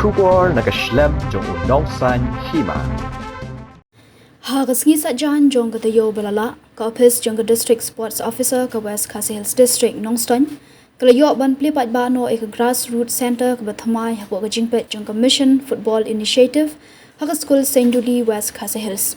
Shubor nakaslem jong unongsan hima. Hagas ngisa jan jong kata yo balala ka office jong ka district sports officer ka West Khasi Hills district Nongston kala yo ban plipat ba no ek grassroots center ka bathamai ha ka jingpet jong ka mission football initiative hagas school St. Julie West Khasi Hills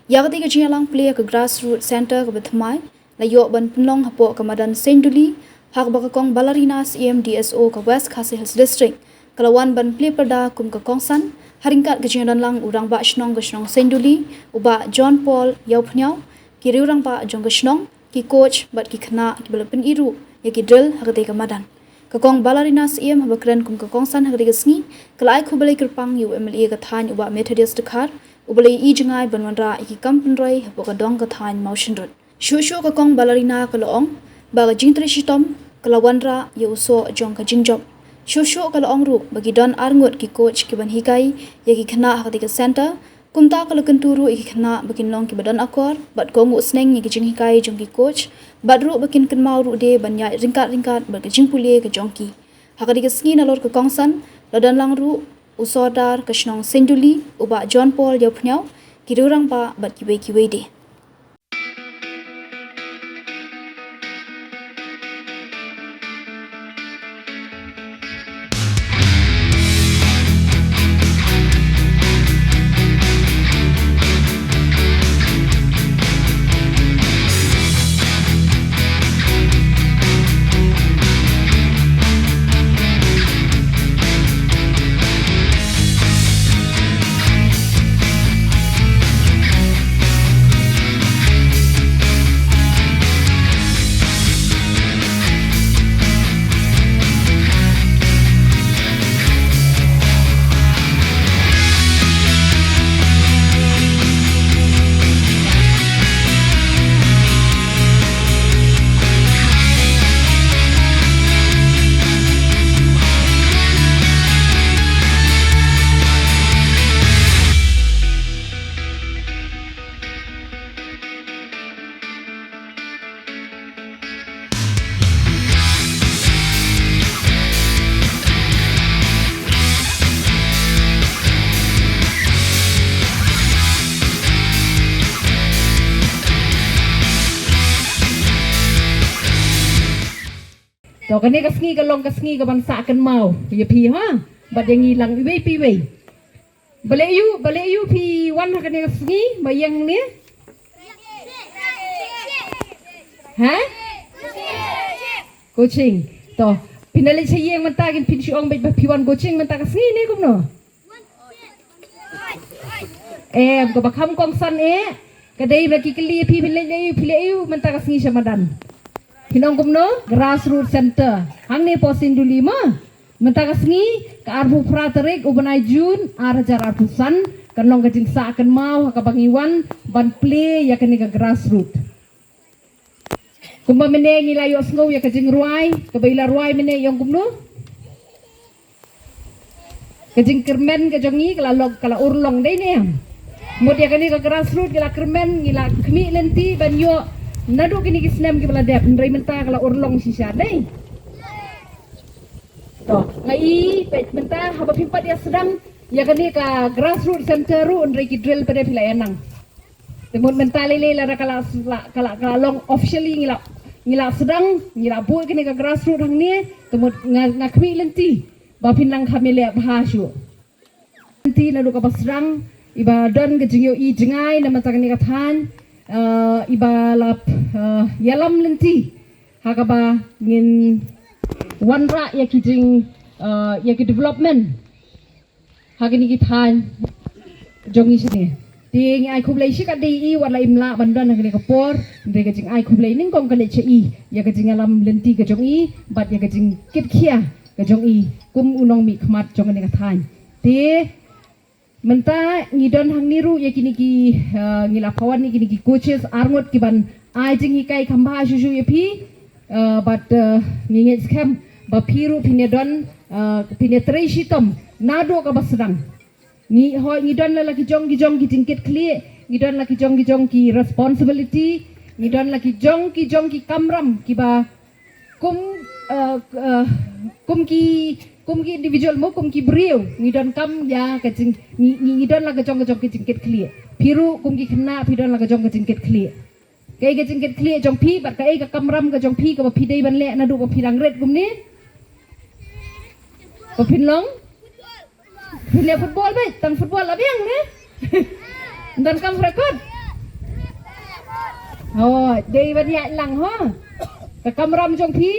yagati ka jingalang play ka grassroots center ka bathamai la yo ban punlong hapo ka madan St. Julie hak ba ka kong ballerinas EMDSO ka West Khasi Hills district kalawan ban play pada kum ka kongsan haringkat kejingan lang urang ba shnong St. Julie uba John Paul yaupnyau ki urang ba jong shnong ki coach bat ki khna ki balapin iru ya ki drill hagate ka madan ka kong balarinas em habakran kum ka kongsan hagate ka sngi kalai khubale kirpang yu MLA ka than uba Methodist khar ubale I jingai banwanra ki kampen roi habo ka dong ka than motion road shu ka kong balarina ka loong ba ka jingtre shitom kalawanra yu so jong ka jingjob Shushu kalau ongru bagi don arngut ki coach ki ban hikai ya ki khna hakati ka center kumta kalau kenturu ki khna bakin long ki badan akor bat kongu sneng ki jing hikai jong ki coach badru bakin kan mau ru de ban ya ringkat bagi jing pulie ka jongki hakati ka sngi nalor ka kongsan ladan lang ru usodar ka shnong senduli uba John Paul yaupnyau ki rurang pa bat ki wei de Tau kani kasngi ka long kasngi ka bangsa kan mau ya pi ha bad yang hilang iwe pi we bale yu pi wan kani kasngi bayang ni ha coaching to pinali sayeng manta kin pin siong bai pi wan coaching manta kasngi ni kum no ka bakam kong san kadai lagi keli pi pile yu manta kasngi samadan Hinong kumno grassroots center hang ne posin duli ma mentak sngi ka arbu praterik ubanai jun arajar arbusan kan long gajing sa kan mau ka bangiwan ban play ya kan ka grassroots kumba mene ngila yo sngo ya kajing ruai ka baila ruai mene yong kumno kajing kermen ka jongi kala urlong dei ne mod ya kan ka grassroots kala kermen ngila kmi lenti ban yo Nado kini kisnem ki baladep ndray menta kala urlong sisa dai. To, ngai pet menta haba pimpat ya sedang ya kani ka grassroots center ru ndray ki drill pada pilayanang. Temut menta lele la kala long officially ngila sedang ngila bu kini ka grassroots hang ni temut ngakmi lenti ba pinang kamele bahasu. Lenti nado ka basrang iba don ke jingyo I jingai na menta kani ka than ibalap yalam lenti hakaba ngin wanra ya kijing ya ki development hakini kithan jongi sini ting ai khublai shika dei wala imla bandan hakini kapor ndre kijing ai khublai ning kong kale chei ya kijing alam lenti ka jongi bat ya kijing kit khia ka jongi kum unong mi khmat jong ni kathan te Menta ngidon hang niru ya kini ki ngilapawan ni kini ki coaches arngot ki ban ajing hikai khamba shushu ya pi but nginget scam ba piru pinedon penetration tom nado ka basrang ni ho ngidon la ki jong ki tingket kli ngidon la ki jong ki responsibility ngidon la ki jong ki kamram ki ba kum ki kum ki individual mo kum ki brio ngidon kam ya ka jing ngidon la ka jong ke jingket clear piru kum ki khna pidon la ka jong ke jingket clear kai ka jingket clear jong pi bat kai ka kamram ka jong pi ka pi dei ban le na du ka pi rang red kum ni ka pin long pin le football bai tang football la biang ne dan kam record oh dei ban ya lang ho ka kamram jong pi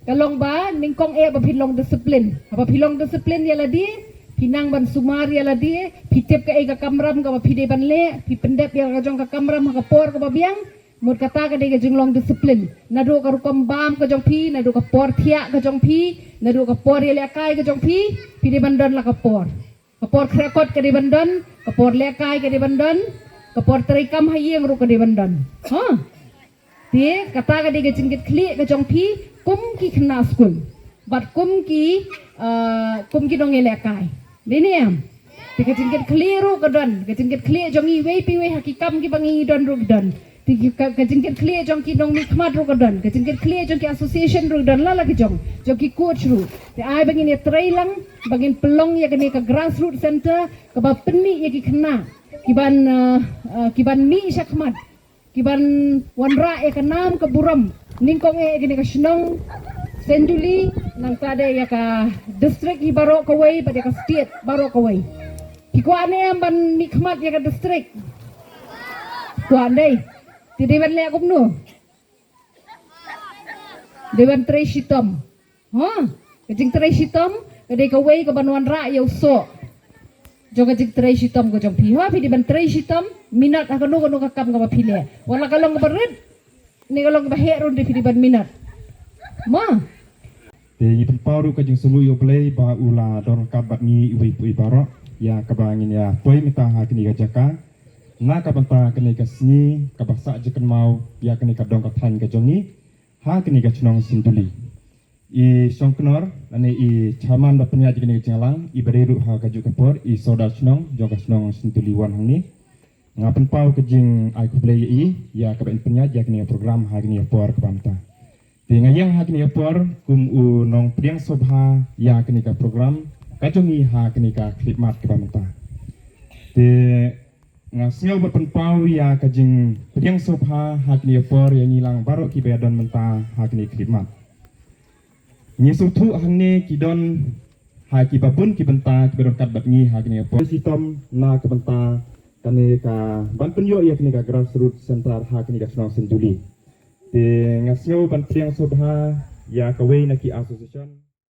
kalong ba ning kong ba pilong disiplin apa pilong disiplin ya ladi pinang ban sumar ya ladi pitep ka ka kamram ka pide ban le pi pendep ya ka jong ka kamram ka por ka biang mut kata ka de ka jinglong disiplin nado ka rukom bam ka jong pi nado ka por thia ka jong pi nado ka por ya le kai ka jong pi pide ban don la ka por krekot ka de ban don ka por le kai ka de ban don ka por trikam hayeng ru ka de ban don ha dia kata ka de ka jingkit kli ka jong pi kum ki kena school but kum ki dong elekai dini am tika jingkit keliru ka don ka jingkit kli jong i wei pi wei hakikam ki bangi don ru don tika ka jingkit kli jong ki dong mikmat ru ka don ka jingkit kli jong ki association ru don la ki jong ki coach ru te ai bangi ni trailang bangin pelong ya kene ka grassroots center ka ba penmi ya ki kena kiban mi syakmat kiban wanra ya kanam ke buram ningkong gini ka Shnong Senduli nang tade ya ka district hi baro kawai pada ka state baro kawai kikuane ban nikmat ya ka district kuane ti dewan le akum no dewan treshitom ha kajing treshitom kade kawai ka banwan ra ya uso joga jing treshitom ko jong pi ha pi dewan treshitom minat akano ka kam ka pile wala kalong ka bered ni kalau bahaya ronde di ban minat ma te ni paru ka jing sulu yo play ba ula don kabat ni iwi pui baro ya kabangin ya poi mita ha kini ka jaka na ka banta kini ka sni ka basa jekan mau ya kini ka dong ka than ka jongi ha kini ka chnong sinduli i songknor ane i chaman ba penya kini ka jinglang i bereru ha ka jukapor i soda chnong joga chnong sinduli wan hangni ngapen pau ke jing ai ku play i ya ka ben penya ja kini program ha kini por ka banta te ngayang ha kini por kum u nong priang sobha ya kini ka program ka jongi ha kini ka khidmat ka banta te ngasio berpen pau ya ka jing priang sobha ha kini por ya ngilang baro ki bedon menta ha kini khidmat ni sutu hanne ki don ha ki babun ki benta ki bedon kat bat ni ha kini por sistem na ka benta kani ka ban penyo ya kini ka grassroots center ha kini ka Shnong Senduli te ngasio ban priang sobha ya kawai na ki association